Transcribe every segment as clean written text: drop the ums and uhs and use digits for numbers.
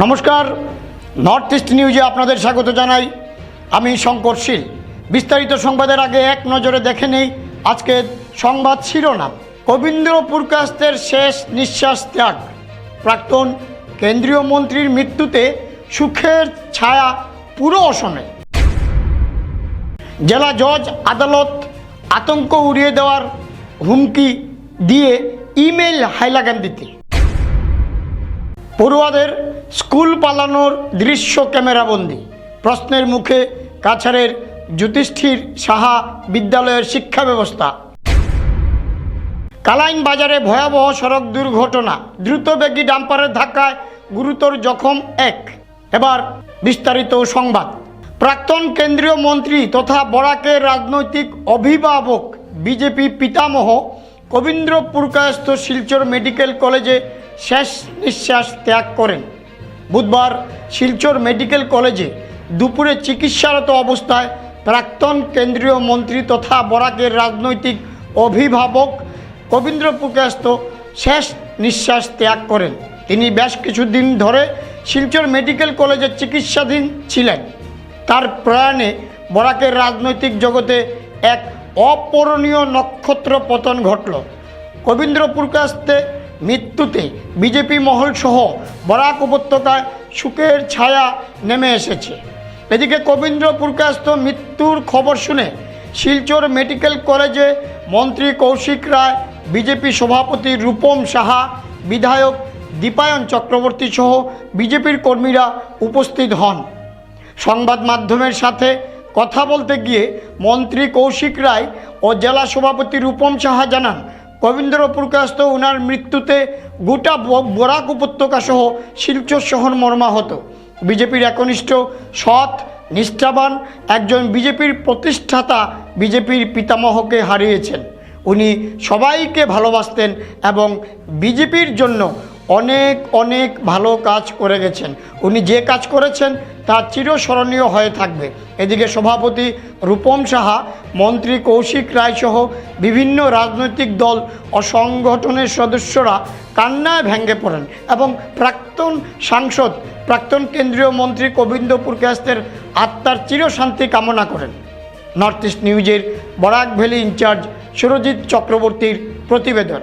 নমস্কার, north east নিউজে আপনাদের স্বাগত জানাই। আমি শঙ্কর শীল। বিস্তারিত সংবাদের আগে এক নজরে দেখে নেই আজকের সংবাদ শিরোনাম। কবীন্দ্র পুরকায়স্থের শেষ নিঃশ্বাস ত্যাগ। প্রাক্তন কেন্দ্রীয় মন্ত্রীর মৃত্যুতে সুখের ছায়া পুরো অসমে। জেলা জজ আদালত আতঙ্ক উড়িয়ে দেওয়ার হুমকি দিয়ে ইমেইল হাইলাকান্দিতে। পড়ুয়াদের স্কুল পালানোর দৃশ্য ক্যামেরাবন্দি। প্রশ্নের মুখে কাছাড়ের যুধিষ্ঠির সাহা বিদ্যালয়ের শিক্ষা ব্যবস্থা। কালাইন বাজারে ভয়াবহ সড়ক দুর্ঘটনা, দ্রুতবেগী ডাম্পারের ধাক্কায় গুরুতর জখম এক। এবার বিস্তারিত সংবাদ। প্রাক্তন কেন্দ্রীয় মন্ত্রী তথা বরাকের রাজনৈতিক অভিভাবক বিজেপি পিতামহ কবীন্দ্র পুরকায়স্থ শিলচর মেডিকেল কলেজে শেষ নিঃশ্বাস ত্যাগ করেন। বুধবার শিলচর মেডিকেল কলেজে দুপুরে চিকিৎসারত অবস্থায় প্রাক্তন কেন্দ্রীয় মন্ত্রী তথা বরাকের রাজনৈতিক অভিভাবক কবীন্দ্র পুরকায়স্থ শেষ নিঃশ্বাস ত্যাগ করেন। তিনি বেশ কিছুদিন ধরে শিলচর মেডিকেল কলেজে চিকিৎসাধীন ছিলেন। তার প্রয়াণে বরাকের রাজনৈতিক জগতে এক অপূরণীয় নক্ষত্র পতন ঘটল। কবীন্দ্র পুরকায়স্থের মৃত্যুতে বিজেপি মহল সহ বরাক উপত্যকায় শোকের ছায়া নেমে এসেছে। এদিকে কবীন্দ্র পুরকায়স্থ মৃত্যুর খবর শুনে শিলচর মেডিকেল কলেজে মন্ত্রী কৌশিক রায়, বিজেপি সভাপতি রূপম সাহা, বিধায়ক দীপায়ন চক্রবর্তী সহ বিজেপির কর্মীরা উপস্থিত হন। সংবাদ মাধ্যমের সাথে কথা বলতে গিয়ে মন্ত্রী কৌশিক রায় ও জেলা সভাপতি রূপম সাহা জানান, কবীন্দ্র পুরকায়স্থ ওনার মৃত্যুতে গোটা বরাক উপত্যকা সহ শিলচর শহর মর্মাহত। বিজেপির একনিষ্ঠ, সৎ, নিষ্ঠাবান একজন বিজেপির প্রতিষ্ঠাতা বিজেপির পিতামহকে হারিয়েছেন। উনি সবাইকে ভালোবাসতেন এবং বিজেপির জন্য অনেক অনেক ভালো কাজ করে গেছেন। উনি যে কাজ করেছেন তা চিরস্মরণীয় হয়ে থাকবে। এদিকে সভাপতি রূপম সাহা, মন্ত্রী কৌশিক রায় সহ বিভিন্ন রাজনৈতিক দল ও সংগঠনের সদস্যরা কান্নায় ভেঙে পড়েন এবং প্রাক্তন সাংসদ, প্রাক্তন কেন্দ্রীয় মন্ত্রী কবীন্দ্র পুরকায়স্থের আত্মার চিরশান্তি কামনা করেন। নর্থ ইস্ট নিউজের বরাক ভ্যালি ইনচার্জ সুরজিৎ চক্রবর্তীর প্রতিবেদন।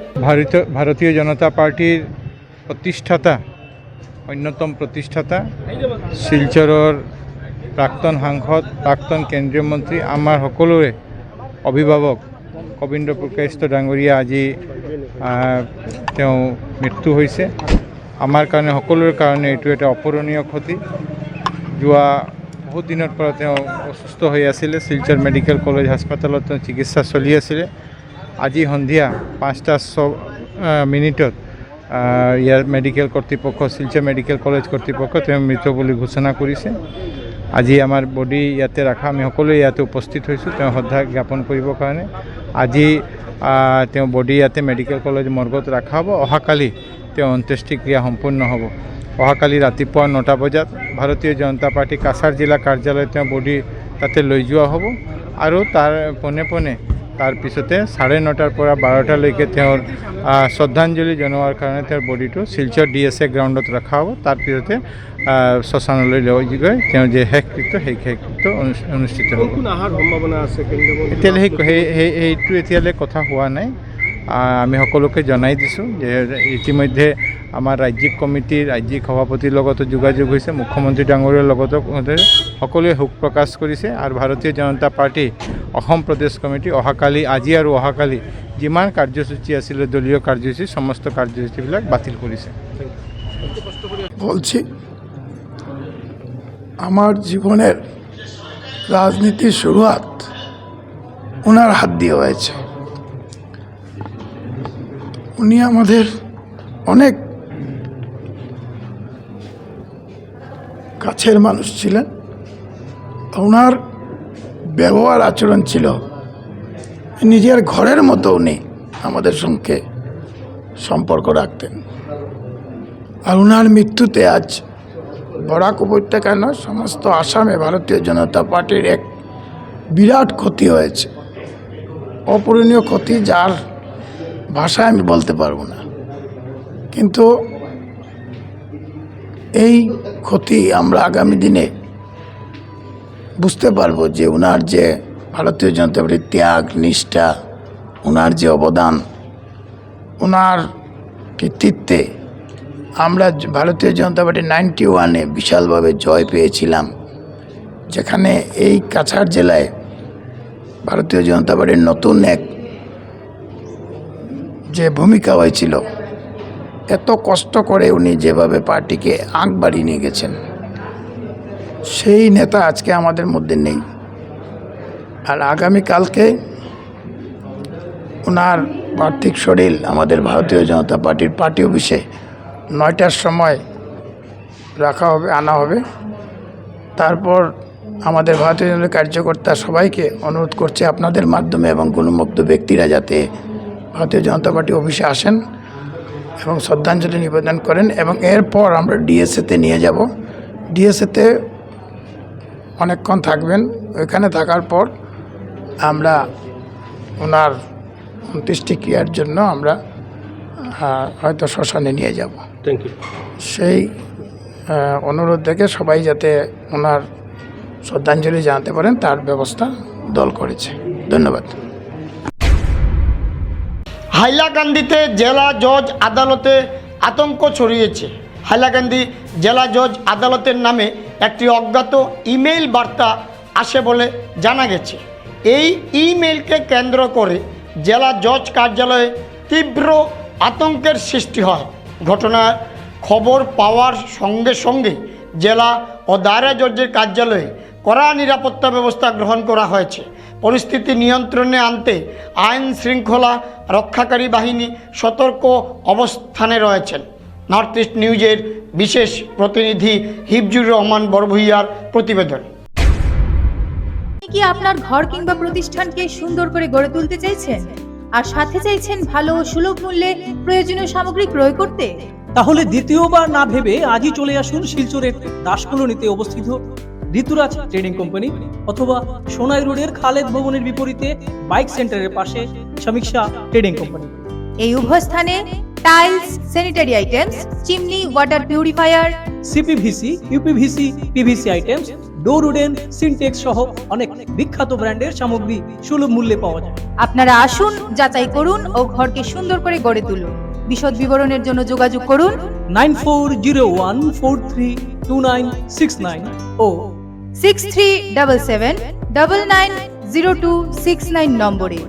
ভারতীয় জনতা পার্টির প্রতিষ্ঠাতা, অন্যতম প্রতিষ্ঠাতা, শিলচৰৰ প্ৰাক্তন সাংসদ, প্ৰাক্তন কেন্দ্ৰীয় মন্ত্ৰী, আমাৰ সকলোৰে অভিভাৱক কবীন্দ্ৰ পুৰকায়স্থ ডাঙৰীয়া আজি তেওঁ মৃত্যু হৈছে। আমাৰ কাৰণে, সকলোৰে কাৰণে এইটো এটা অপূৰণীয় ক্ষতি। যোৱা বহুত দিনৰ পৰা তেওঁ অসুস্থ হৈ আছিলে। শিলচৰ মেডিকেল কলেজ হাস্পাতালত তেওঁ চিকিৎসা চলি আছিলে। আজি সন্ধিয়া 5:06 ইয়াৰ মেডিকেল কৰ্তৃপক্ষ, শিলচৰ মেডিকেল কলেজ কৰ্তৃপক্ষ তেওঁ মৃত বুলি ঘোষণা কৰিছে। আজি আমাৰ বডি ইয়াতে ৰাখা, আমি সকলোৱে ইয়াতে উপস্থিত হৈছোঁ তেওঁ শ্ৰদ্ধা জ্ঞাপন কৰিবৰ কাৰণে। আজি তেওঁ বডি ইয়াতে মেডিকেল কলেজ মৰ্গত ৰখা হ'ব। অহাকালি তেওঁ অন্ত্যেষ্টিক্ৰিয়া সম্পূৰ্ণ হ'ব। অহাকালি ৰাতিপুৱা 9টা বজাত ভাৰতীয় জনতা পাৰ্টি কাছাৰ জিলা কাৰ্যালয়ত তেওঁ বডি তাতে লৈ যোৱা হ'ব আৰু তাৰ পোনে পোনে তাৰ পিছতে 9:30 পৰা 12টালৈকে তেওঁৰ শ্ৰদ্ধাঞ্জলি জনোৱাৰ কাৰণে তেওঁৰ বডিটো শিলচৰ DSA গ্ৰাউণ্ডত ৰখা হ'ব। তাৰ পিছতে শ্মশানলৈ লৈ গৈ তেওঁ যে শেষকৃত্য, সেই শেষকৃত্য অনুষ্ঠিত হ'ব। এতিয়ালৈ সেইটো এতিয়ালৈ কথা হোৱা নাই। আমি সকলোকে জনাই দিছোঁ যে ইতিমধ্যে আমাৰ ৰাজ্যিক কমিটিৰ ৰাজ্যিক সভাপতিৰ লগতো যোগাযোগ হৈছে, মুখ্যমন্ত্ৰী ডাঙৰীয়াৰ লগতো সকলোৱে শোক প্ৰকাশ কৰিছে। আৰু ভাৰতীয় জনতা পাৰ্টি অসম প্ৰদেশ কমিটি অহাকালি, আজি আৰু অহাকালি যিমান কাৰ্যসূচী আছিলে দলীয় কাৰ্যসূচী, সমস্ত কাৰ্যসূচীবিলাক বাতিল কৰিছে। বলছি, আমার জীবনের রাজনীতির শুরুয়াত ওনার হাত দিয়ে হয়েছে। উনি আমাদের অনেক কাছের মানুষ ছিলেন। ওনার ব্যবহার আচরণ ছিল নিজের ঘরের মতো। উনি আমাদের সঙ্গে সম্পর্ক রাখতেন। আর ওনার মৃত্যুতে আজ বরাক উপত্যকায় নয়, সমস্ত আসামে ভারতীয় জনতা পার্টির এক বিরাট ক্ষতি হয়েছে, অপূরণীয় ক্ষতি, যার ভাষায় আমি বলতে পারবো না। কিন্তু এই ক্ষতি আমরা আগামী দিনে বুঝতে পারবো যে ওনার যে ভারতীয় জনতা পার্টির ত্যাগ নিষ্ঠা, ওনার যে অবদান, ওনার কৃতিত্বে আমরা ভারতীয় জনতা পার্টি 91-এ বিশালভাবে জয় পেয়েছিলাম, যেখানে এই কাছাড় জেলায় ভারতীয় জনতা পার্টির নতুন এক যে ভূমিকা হয়েছিল, এত কষ্ট করে উনি যেভাবে পার্টিকে আঁক বাড়িয়ে নিয়ে গেছেন, সেই নেতা আজকে আমাদের মধ্যে নেই। আর আগামীকালকে ওনার পার্থিব শরীর আমাদের ভারতীয় জনতা পার্টির পার্টি অফিসে 9টার সময় রাখা হবে, আনা হবে। তারপর আমাদের ভারতীয় জনতা কার্যকর্তা সবাইকে অনুরোধ করছে আপনাদের মাধ্যমে এবং গুণমুগ্ধ ব্যক্তিরা যাতে ভারতীয় জনতা পার্টি অফিসে আসেন এবং শ্রদ্ধাঞ্জলি নিবেদন করেন। এবং এরপর আমরা ডিএসএতে নিয়ে যাব। ডিএসএতে অনেকক্ষণ থাকবেন। ওইখানে থাকার পর আমরা ওনার অন্ত্যেষ্টিক্রিয়ার জন্য আমরা হয়তো শ্মশানে নিয়ে যাব। Thank you. সেই অনুরোধ দেখে সবাই যাতে ওনার শ্রদ্ধাঞ্জলি জানাতে পারেন তার ব্যবস্থা দল করেছে। ধন্যবাদ। হাইলাকান্দিতে জেলা জজ আদালতে আতঙ্ক ছড়িয়েছে। হাইলাকান্দি জেলা জজ আদালতের নামে একটি অজ্ঞাত ইমেইল বার্তা আসে বলে জানা গেছে। এই ইমেইলকে কেন্দ্র করে জেলা জজ কার্যালয়ে তীব্র আতঙ্কের সৃষ্টি হয়। ঘটনার খবর পাওয়ার সঙ্গে সঙ্গে জেলা ও দায়রা জজের কার্যালয়ে কড়া নিরাপত্তা ব্যবস্থা গ্রহণ করা হয়েছে। পরিস্থিতি নিয়ন্ত্রণে আনতে আইন শৃঙ্খলা রক্ষাকারী বাহিনী সতর্ক অবস্থানে রয়েছেন। নর্থ ইস্ট নিউজের বিশেষ প্রতিনিধি হিফজুর রহমান বড়ভূইয়ার প্রতিবেদন। আপনি কি আপনার ঘর কিংবা প্রতিষ্ঠানকে সুন্দর করে গড়ে তুলতে চাইছেন আর সাথে চাইছেন ভালো ও সুলভ মূল্যে প্রয়োজনীয় সামগ্রী ক্রয় করতে? তাহলে দ্বিতীয়বার না ভেবে আজই চলে আসুন শিলচরের দাসকলোনিতে অবস্থিত ঋতুরাজ ট্রেডিং কোম্পানি অথবা সোনাই রোডের খালেদ ভবনের বিপরীতে বাইক সেন্টারের পাশে সমীক্ষা ট্রেডিং কোম্পানি। এই উভয় স্থানে tiles, sanitary items, chimney, water purifier, CPVC, uPVC, PVC items, ডোর উডেন, সিনটেক্স সহ অনেক বিখ্যাত ব্র্যান্ডের সামগ্রী সুলভ মূল্যে পাওয়া যায়। আপনারা আসুন, যাচাই করুন ও ঘরকে সুন্দর করে গড়ে তুলুন। বিশদ বিবরণের জন্য যোগাযোগ করুন 9401432969 ও 6377990269 নম্বরে।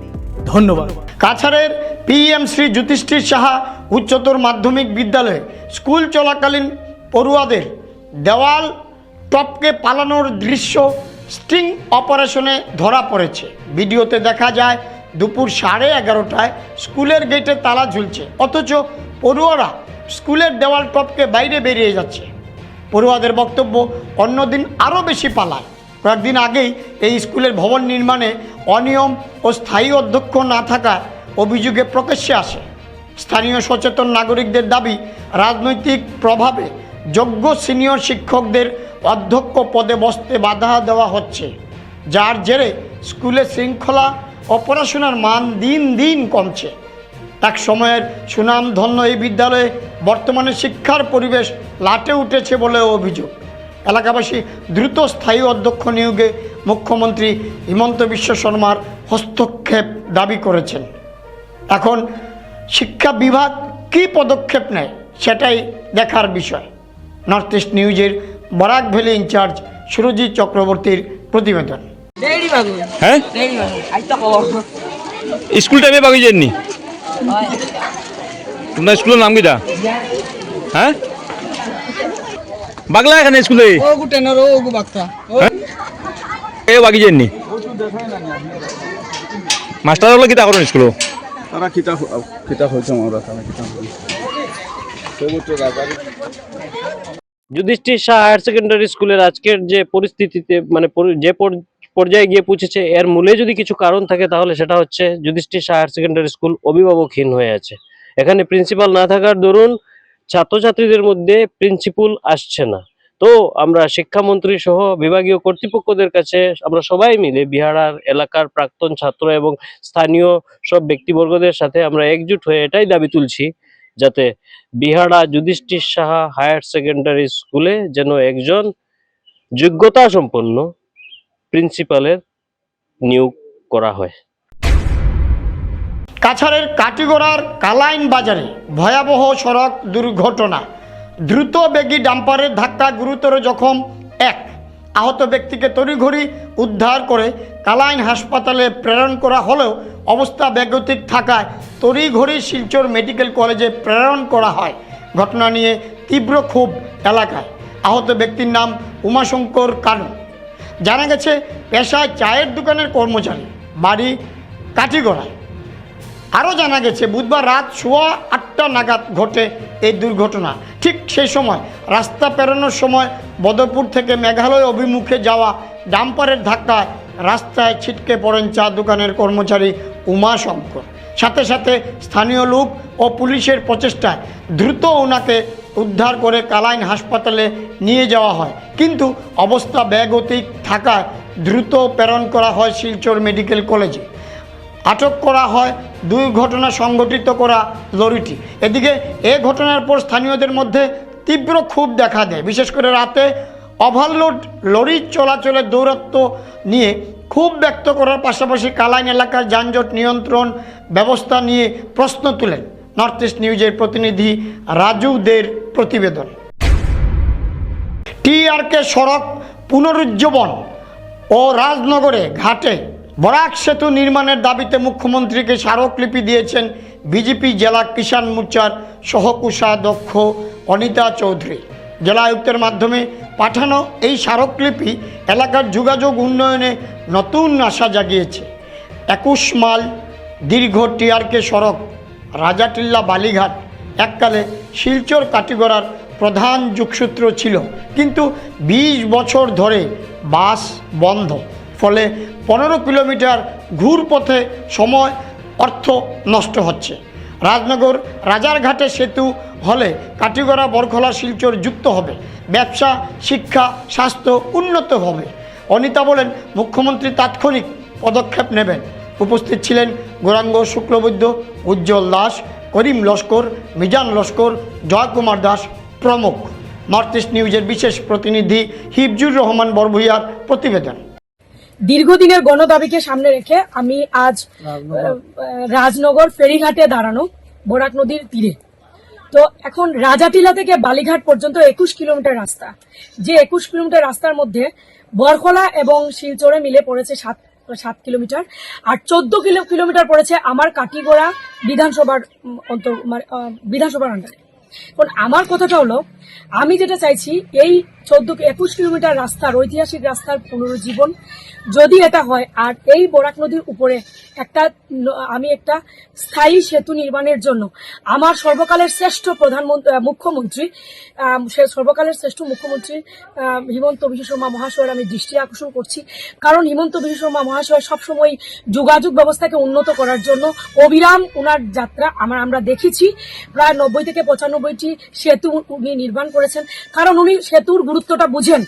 ধন্যবাদ। কাছাড়ের পিএম শ্রী যুধিষ্ঠির সাহা উচ্চতর মাধ্যমিক বিদ্যালয়ে স্কুল চলাকালীন পড়ুয়াদের দেওয়াল টপকে পালানোর দৃশ্য স্টিং অপারেশনে ধরা পড়েছে। ভিডিওতে দেখা যায় দুপুর 11:30টায় স্কুলের গেটে তালা ঝুলছে, অথচ পড়ুয়ারা স্কুলের দেওয়াল টপকে বাইরে বেরিয়ে যাচ্ছে। পড়ুয়াদের বক্তব্য অন্যদিন আরও বেশি পালায়। কয়েকদিন আগেই এই স্কুলের ভবন নির্মাণে অনিয়ম ও স্থায়ী অধ্যক্ষ না থাকা অভিযোগে প্রকাশ্যে আসে। স্থানীয় সচেতন নাগরিকদের দাবি, রাজনৈতিক প্রভাবে যোগ্য সিনিয়র শিক্ষকদের অধ্যক্ষ পদে বসতে বাধা দেওয়া হচ্ছে, যার জেরে স্কুলের শৃঙ্খলা ও পড়াশোনার মান দিন দিন কমছে। এক সময়ের সুনামধন্য এই বিদ্যালয়ে বর্তমানে শিক্ষার পরিবেশ লাটে উঠেছে বলে অভিযোগ। এলাকাবাসী দ্রুত স্থায়ী অধ্যক্ষ নিয়োগে মুখ্যমন্ত্রী হিমন্ত বিশ্ব শর্মার হস্তক্ষেপ দাবি করেছেন। এখন শিক্ষা বিভাগ কী পদক্ষেপ নেয় সেটাই দেখার বিষয়। নর্থ ইস্ট নিউজের বরাক ভ্যালি ইনচার্জ সুরজিৎ চক্রবর্তীর প্রতিবেদন। হ্যাঁ স্কুল টাইমে বাকি যাননি তোমার স্কুলের নাম কিটা? হ্যাঁ বাগলা এখানে স্কুলে বাকি যাননি মাস্টার হলো কিতা করেন স্কুল? তারা কিতা হয়েছে আমরা তারা কিতা যুধিষ্ঠির শাহ হায়ার সেকেন্ডারি স্কুলের আজকের যে পরিস্থিতিতে মানে যে পর্যায়ে গিয়ে পৌঁছেছে, এর মূলে যদি কিছু কারণ থাকে তাহলে সেটা হচ্ছে Yudhishthir Shah higher secondary school অভিভাবকহীন হয়ে আছে। এখানে প্রিন্সিপাল না থাকার দরুন ছাত্রছাত্রীদের মধ্যে প্রিন্সিপাল আসছে না। তো আমরা শিক্ষামন্ত্রী সহ বিভাগীয় কর্তৃপক্ষদের কাছে আমরা সবাই মিলে বিহারার এলাকার প্রাক্তন ছাত্র এবং স্থানীয় সব ব্যক্তিবর্গদের সাথে আমরা একজুট হয়ে এটাই দাবি তুলছি যাতে বিহাড়া যুধিষ্ঠির সাহা হায়ার সেকেন্ডারি স্কুলে যেন একজন যোগ্যতা সম্পন্ন প্রিন্সিপালের নিয়োগ করা হয়। কাছাড়ের কাটিগড়ার কালাইন বাজারে ভয়াবহ সড়ক দুর্ঘটনা, দ্রুত বেগী ডাম্পারের ধাক্কা গুরুতর জখম এক। আহত ব্যক্তিকে তড়িঘড়ি উদ্ধার করে কালাইন হাসপাতালে প্রেরণ করা হলেও অবস্থা বেগতিক থাকায় তড়িঘড়ি শিলচর মেডিকেল কলেজে প্রেরণ করা হয়। ঘটনা নিয়ে তীব্র ক্ষোভ এলাকায়। আহত ব্যক্তির নাম উমাশঙ্কর কানু। জানা গেছে পেশায় চায়ের দোকানের কর্মচারী, বাড়ি কাটিগড়ায়। আরও জানা গেছে বুধবার রাত 8:15 নাগাদ ঘটে এই দুর্ঘটনা। ঠিক সেই সময় রাস্তা পেরোনোর সময় বদরপুর থেকে মেঘালয় অভিমুখে যাওয়া ডাম্পারের ধাক্কায় রাস্তায় ছিটকে পড়েন চা দোকানের কর্মচারী উমাশঙ্কর। সাথে সাথে স্থানীয় লোক ও পুলিশের প্রচেষ্টায় দ্রুত ওনাকে উদ্ধার করে কালাইন হাসপাতালে নিয়ে যাওয়া হয়, কিন্তু অবস্থা বেগতিক থাকায় দ্রুত প্রেরণ করা হয় শিলচর মেডিকেল কলেজে। আটক করা হয় দুর্ঘটনা সংঘটিত করা লরিটি। এদিকে এ ঘটনার পর স্থানীয়দের মধ্যে তীব্র ক্ষোভ দেখা দেয়। বিশেষ করে রাতে ওভারলোড লরি চলাচলের দৌরাত্ম্য নিয়ে ক্ষোভ ব্যক্ত করার পাশাপাশি কালাইন এলাকার যানজট নিয়ন্ত্রণ ব্যবস্থা নিয়ে প্রশ্ন তুলেন। নর্থ ইস্ট নিউজের প্রতিনিধি রাজু দের প্রতিবেদন। টিআরকে সড়ক পুনরুজ্জীবন ও রাজনগরে ঘাটে বরাক সেতু নির্মাণের দাবিতে মুখ্যমন্ত্রীকে স্মারকলিপি দিয়েছেন বিজেপি জেলা কিষাণ মোর্চার সহকোষাধ্যক্ষ অনিতা চৌধুরী। জেলা আয়ুক্তের মাধ্যমে পাঠানো এই স্মারকলিপি এলাকার যোগাযোগ উন্নয়নে নতুন আশা জাগিয়েছে। 21 মাইল দীর্ঘ টিআরকে সড়ক রাজাটিল্লা বালিঘাট এককালে শিলচর কাটিগড়ার প্রধান যোগসূত্র ছিল, কিন্তু 20 বছর ধরে বাস বন্ধ। ফলে 15 কিলোমিটার ঘুরপথে সময় অর্থ নষ্ট হচ্ছে। রাজনগর রাজারঘাটে সেতু হলে কাটিগড়া বরখলা শিলচর যুক্ত হবে, ব্যবসা শিক্ষা স্বাস্থ্য উন্নত হবে। অনিতা বলেন মুখ্যমন্ত্রী তাৎক্ষণিক পদক্ষেপ নেবেন। উপস্থিত ছিলেন গৌরাঙ্গ শুক্লবৈদ্য, উজ্জ্বল দাস, করিম লস্কর, মিজান লস্কর, জয়কুমার দাস প্রমুখ। নর্থ ইস্ট নিউজের বিশেষ প্রতিনিধি হিফজুর রহমান বরভূইয়ার প্রতিবেদন। দীর্ঘদিনের গণদাবিকে সামনে রেখে আমি আজ রাজনগর ফেরিঘাটে দাঁড়ানো, বরাক নদীর তীরে। তো এখন রাজাটিলা থেকে বালিঘাট পর্যন্ত 21 কিলোমিটার রাস্তা। যে 21 কিলোমিটার রাস্তার মধ্যে বরখলা এবং শিলচরে মিলে পড়েছে 7 কিলোমিটার, আর 14 কিলোমিটার পড়েছে আমার কাটিগড়া বিধানসভার আন্ডারে। এখন আমার কথাটা হলো, আমি যেটা চাইছি এই 21 কিলোমিটার রাস্তার ঐতিহাসিক রাস্তার পুনরুজ্জীবন যদি এটা হয়, আর এই বরাক নদীর উপরে আমি একটা স্থায়ী সেতু নির্মাণের জন্য আমার সর্বকালের শ্রেষ্ঠ মুখ্যমন্ত্রী হিমন্ত বিশ্ব শর্মা মহাশয়ের আমি দৃষ্টি আকর্ষণ করছি। কারণ হিমন্ত বিশ্ব শর্মা মহাশয় সবসময় যোগাযোগ ব্যবস্থাকে উন্নত করার জন্য অবিরাম ওনার যাত্রা আমরা দেখেছি। প্রায় 90 থেকে 95টি সেতু উনি নির্মাণ করেছেন, কারণ উনি সেতুর গুরুত্বটা বুঝেন।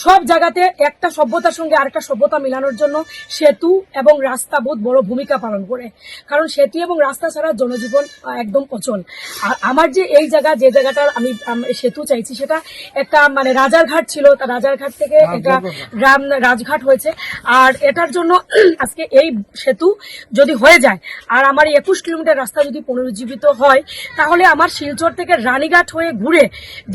সব জায়গাতে একটা সভ্যতার সঙ্গে আরেকটা সভ্যতা মিলানোর জন্য সেতু এবং রাস্তা বহুত বড় ভূমিকা পালন করে, কারণ সেতু এবং রাস্তা ছাড়া জনজীবন একদম অচল। আর আমার যে জায়গাটার আমি সেতু চাইছি, সেটা একটা রাজারঘাট ছিল, রাজারঘাট থেকে এটা রাজঘাট হয়েছে। আর এটার জন্য আজকে এই সেতু যদি হয়ে যায় আর আমার 21 কিলোমিটার রাস্তা যদি পুনরুজ্জীবিত হয়, তাহলে আমার শিলচর থেকে রানীঘাট হয়ে ঘুরে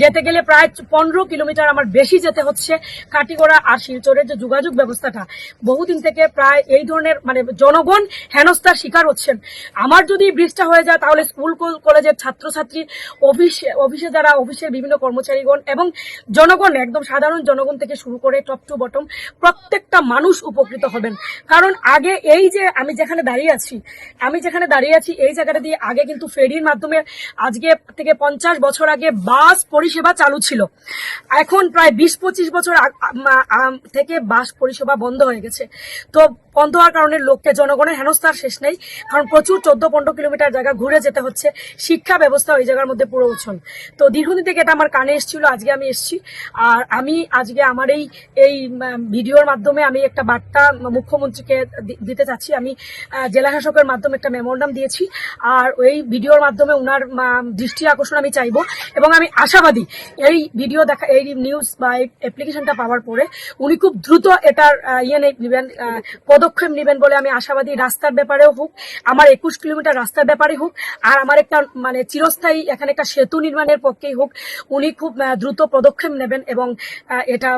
যেতে গেলে প্রায় 15 কিলোমিটার আমার বেশি যেতে হচ্ছে। কাটিগড়া আর শিলচরের যে যোগাযোগ ব্যবস্থাটা বহুদিন থেকে প্রায় এই ধরনের জনগণ হেনস্থার শিকার হচ্ছেন। আমার যদি ব্রিজটা হয়ে যায়, তাহলে স্কুল কলেজের ছাত্রছাত্রী, অফিসে যারা অফিসের বিভিন্ন কর্মচারীগণ এবং জনগণ, একদম সাধারণ জনগণ থেকে শুরু করে টপ টু বটম প্রত্যেকটা মানুষ উপকৃত হবেন। কারণ আগে এই যে আমি যেখানে দাঁড়িয়ে আছি এই জায়গাটা দিয়ে আগে কিন্তু ফেরির মাধ্যমে আজকে থেকে 50 বছর আগে বাস পরিষেবা চালু ছিল। এখন প্রায় 20-25 বছর থেকে বাস পরিষেবা বন্ধ হয়ে হয়ে গেছে। তো বন্ধ হওয়ার কারণে লোককে জনগণের হেনস্থার শেষ নেই, কারণ প্রচুর 14-15 কিলোমিটার জায়গা ঘুরে যেতে হচ্ছে। শিক্ষা ব্যবস্থা ওই জায়গার মধ্যে পুরো উচ্ছল। তো দীর্ঘদিন থেকে এটা আমার কানে এসেছিল, আজকে আমি এসেছি। আর আমি আজকে আমার এই ভিডিওর মাধ্যমে আমি একটা বার্তা মুখ্যমন্ত্রীকে দিতে চাচ্ছি। আমি জেলা শাসকের মাধ্যমে একটা মেমোরান্ডাম দিয়েছি, আর ওই ভিডিওর মাধ্যমে ওনার দৃষ্টি আকর্ষণ আমি চাইবো। এবং আমি আশাবাদী এই ভিডিও দেখা, এই নিউজ বা এই অ্যাপ্লিকেশনটা পাওয়ার পরে উনি খুব দ্রুত এটার নেবেন, পদক্ষেপ নেবেন বলে আমি আশাবাদী। রাস্তার ব্যাপারেও হোক, আমার 21 কিলোমিটার রাস্তার ব্যাপারে হোক, আর আমার একটা চিরস্থায়ী এখানে একটা সেতু নির্মাণের পক্ষেই হোক, উনি খুব দ্রুত পদক্ষেপ নেবেন এবং এটা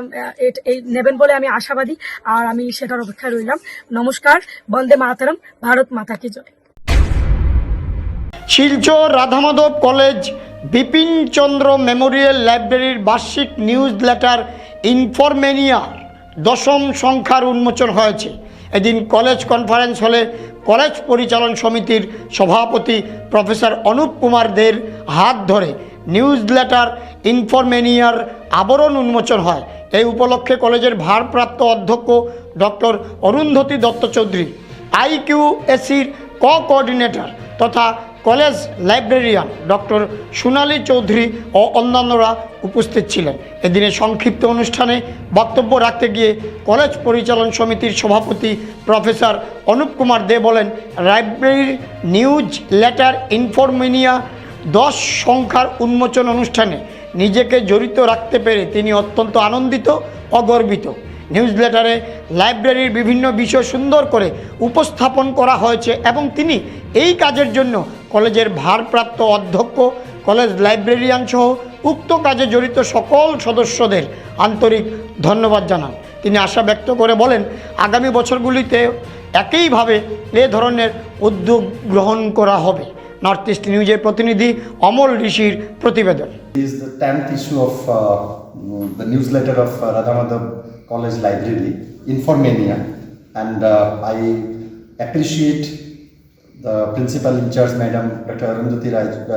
নেবেন বলে আমি আশাবাদী। আর আমি সেটার অপেক্ষায় রইলাম। নমস্কার, বন্দে মাতরম, ভারত মাতা কি জয়। শিলচর রাধামাধব কলেজ বিপিন চন্দ্র মেমোরিয়াল লাইব্রেরির বার্ষিক নিউজ লেটার ইনফরমেনিয়ার 10ম সংখ্যার উন্মোচন হয়েছে। এদিন কলেজ কনফারেন্স হলে কলেজ পরিচালন সমিতির সভাপতি প্রফেসর অনুপ কুমার দের হাত ধরে নিউজ লেটার ইনফরমেনিয়ার আবরণ উন্মোচন হয়। এই উপলক্ষে কলেজের ভারপ্রাপ্ত অধ্যক্ষ ডক্টর অরুন্ধতী দত্ত চৌধুরী, IQACর কোঅর্ডিনেটর তথা কলেজ লাইব্রেরিয়ান ডক্টর সোনালী চৌধুরী ও অন্যান্যরা উপস্থিত ছিলেন। এদিনে সংক্ষিপ্ত অনুষ্ঠানে বক্তব্য রাখতে গিয়ে কলেজ পরিচালন সমিতির সভাপতি প্রফেসর অনুপ কুমার দে বলেন, লাইব্রেরির নিউজ লেটার ইনফরমেনিয়া 10 সংখ্যার উন্মোচন অনুষ্ঠানে নিজেকে জড়িত রাখতে পেরে তিনি অত্যন্ত আনন্দিত ও গর্বিত। নিউজ লেটারে লাইব্রেরির বিভিন্ন বিষয় সুন্দর করে উপস্থাপন করা হয়েছে এবং তিনি এই কাজের জন্য কলেজের ভারপ্রাপ্ত অধ্যক্ষ, কলেজ লাইব্রেরিয়ান সহ উক্ত কাজে জড়িত সকল সদস্যদের আন্তরিক ধন্যবাদ জানান। তিনি আশা ব্যক্ত করে বলেন, আগামী বছরগুলিতে একইভাবে এ ধরনের উদ্যোগ গ্রহণ করা হবে। নর্থ ইস্ট নিউজের প্রতিনিধি অমল ঋষির প্রতিবেদন। Is the 10th issue of the newsletter of Radhamadhab College Library, Informania, and I appreciate the principal in charge, Madam Dr. Arundhati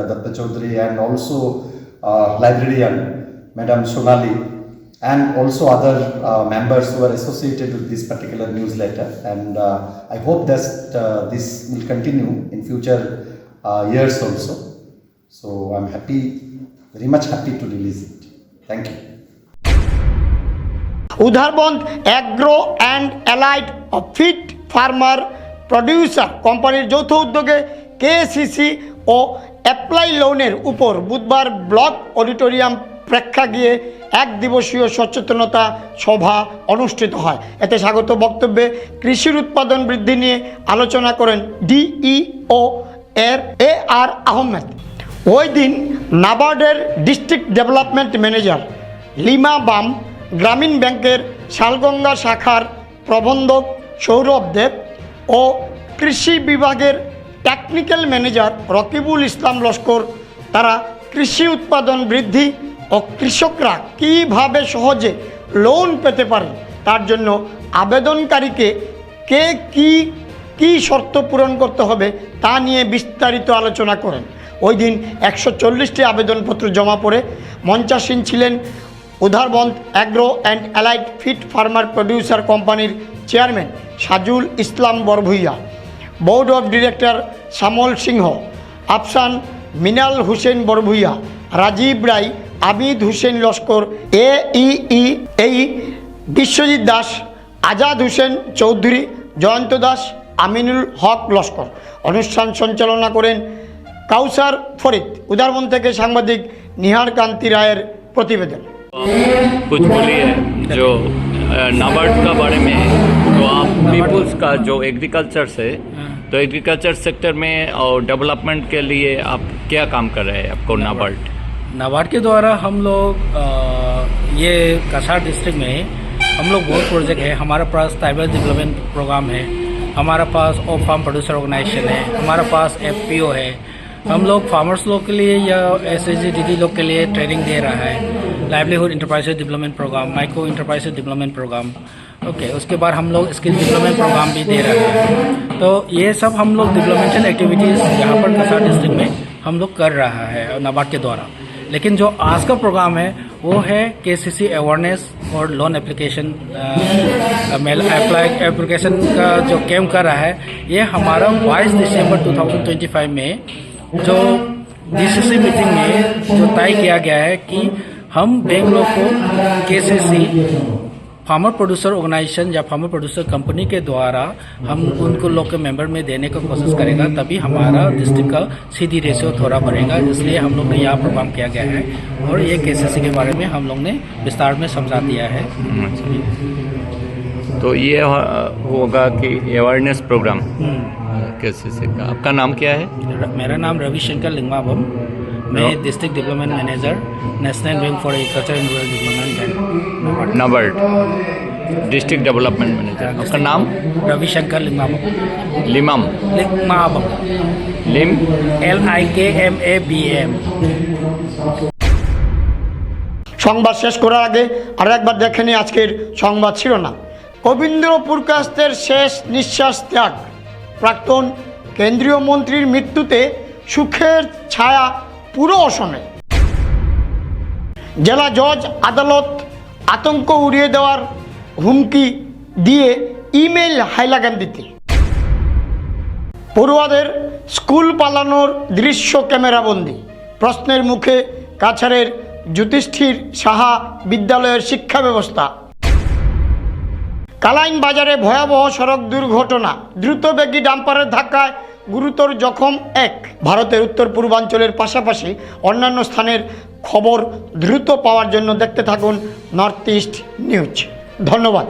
Datta Chaudhary, and also librarian, Madam Sonali, and also other members who are associated with this particular newsletter. And I hope that this will continue in future years also. So I'm happy, very much happy to release it. Thank you. Udharbond agro and allied feed farmer producer কোম্পানির যৌথ উদ্যোগে KCC ও apply লোনের উপর বুধবার block auditorium প্রেক্ষাগৃহে 1 দিবসীয় সচেতনতা সভা অনুষ্ঠিত হয়। এতে স্বাগত বক্তব্যে কৃষির উৎপাদন বৃদ্ধি নিয়ে আলোচনা করেন DEO এর AR আহমেদ। ওই দিন নাবার্ডের ডিস্ট্রিক্ট ডেভেলপমেন্ট ম্যানেজার লিমা বাম, গ্রামীণ ব্যাংকের শালগঙ্গা শাখার প্রবন্ধক সৌরভ দেব ও কৃষি বিভাগের টেকনিক্যাল ম্যানেজার রকিবুল ইসলাম লস্কর তারা কৃষি উৎপাদন বৃদ্ধি ও কৃষকরা কীভাবে সহজে লোন পেতে পারে তার জন্য আবেদনকারীকে কে কী শর্ত পূরণ করতে হবে তা নিয়ে বিস্তারিত আলোচনা করেন। ওই দিন 140টি আবেদনপত্র জমা পড়ে মঞ্চাসীন ছিলেন Udharbond agro and allied feed farmer producer কোম্পানির chairman Sajul Islam Barbhuiya, board of director Shyamal Singha, Afsan Minal Hussain Barbhuiya, Rajib Roy, Abid Hussain Laskar, AEE Biswajit Das, Azad Hossain Chowdhury, Jayanta Das, Aminul Haque Laskar. অনুষ্ঠান সঞ্চালনা করেন কাউসার ফরিদ। উদারবন্দ থেকে সাংবাদিক নিহার কান্তি রায়ের প্রতিবেদন। कुछ बोलिए जो नाबार्ड का बारे में, तो आप पीपुल्स का जो एग्रीकल्चर से, तो एग्रीकल्चर सेक्टर में और डेवलपमेंट के लिए आप क्या काम कर रहे हैं आपको नाबार्ड के द्वारा हम लोग ये कसार डिस्ट्रिक्ट में हम लोग बहुत प्रोजेक्ट है। हमारे पास ट्राइबल डेवलपमेंट प्रोग्राम है, हमारे पास ऑफ फार्म प्रोड्यूसर ऑर्गेनाइजेशन है, हमारे पास FPO है। हम लोग फार्मर्स लोग के लिए या SHG लोग के लिए ट्रेनिंग दे रहा है, livelihood enterprises development programme, micro enterprises development programme, okay. उसके बाद हम लोग स्किल डेवलपमेंट प्रोग्राम भी दे रहे हैं। तो ये सब हम लोग डेवलपमेंटल एक्टिविटीज़ यहाँ पर कसार डिस्ट्रिक्ट में हम लोग कर रहा है नाबार्ड के द्वारा। लेकिन जो आज का प्रोग्राम है वो है KCC अवेयरनेस और लोन एप्लीकेशन एप्लीकेशन का जो कैम्प कर रहा है। ये हमारा 22 दिसंबर 2025 में जो DCC मीटिंग में जो तय किया गया है कि हम बेंगलोर को KCC फार्मर प्रोड्यूसर ऑर्गेनाइजेशन या फार्मर प्रोड्यूसर कंपनी के द्वारा हम उनको लोग के मेंबर में देने का कोशिश करेगा, तभी हमारा डिस्ट्रिक्ट का CD रेशियो थोड़ा बढ़ेगा। इसलिए हम लोग ने यहाँ प्रोग्राम किया गया है और ये KCC के बारे में हम लोग ने विस्तार में समझा दिया है। तो ये होगा कि अवेयरनेस प्रोग्राम KCC का। आपका नाम क्या है? मेरा नाम रविशंकर लिंगमाबम, मैं district development manager, national bank for agriculture and rural development bank, NABARD district development manager. आपका नाम? रविशंकर लिंगमाबम। लिमाम लिंगमाबम, लिम LIKMABM। সংবাদ শেষ করার আগে আর একবার দেখে নিই আজকের সংবাদ শিরোনাম। কবীন্দ্রপুর কাস্তের শেষ নিঃশ্বাস ত্যাগ। প্রাক্তন কেন্দ্রীয় মন্ত্রীর মৃত্যুতে সুখের ছায়া পুরো অসমে। জেলা জজ আদালত আতঙ্ক উড়িয়ে দেওয়ার হুমকি দিয়ে ইমেইল হাইলাকান্দিতে। পড়ুয়াদের স্কুল পালানোর দৃশ্য ক্যামেরাবন্দি। প্রশ্নের মুখে কাছাড়ের যুধিষ্ঠির সাহা বিদ্যালয়ের শিক্ষা ব্যবস্থা। কালাইন বাজারে ভয়াবহ সড়ক দুর্ঘটনা। দ্রুতবেগী ডাম্পারের ধাক্কায় গুরুতর জখম এক। ভারতের উত্তর পূর্বাঞ্চলের পাশাপাশি অন্যান্য স্থানের খবর দ্রুত পাওয়ার জন্য দেখতে থাকুন নর্থ ইস্ট নিউজ। ধন্যবাদ।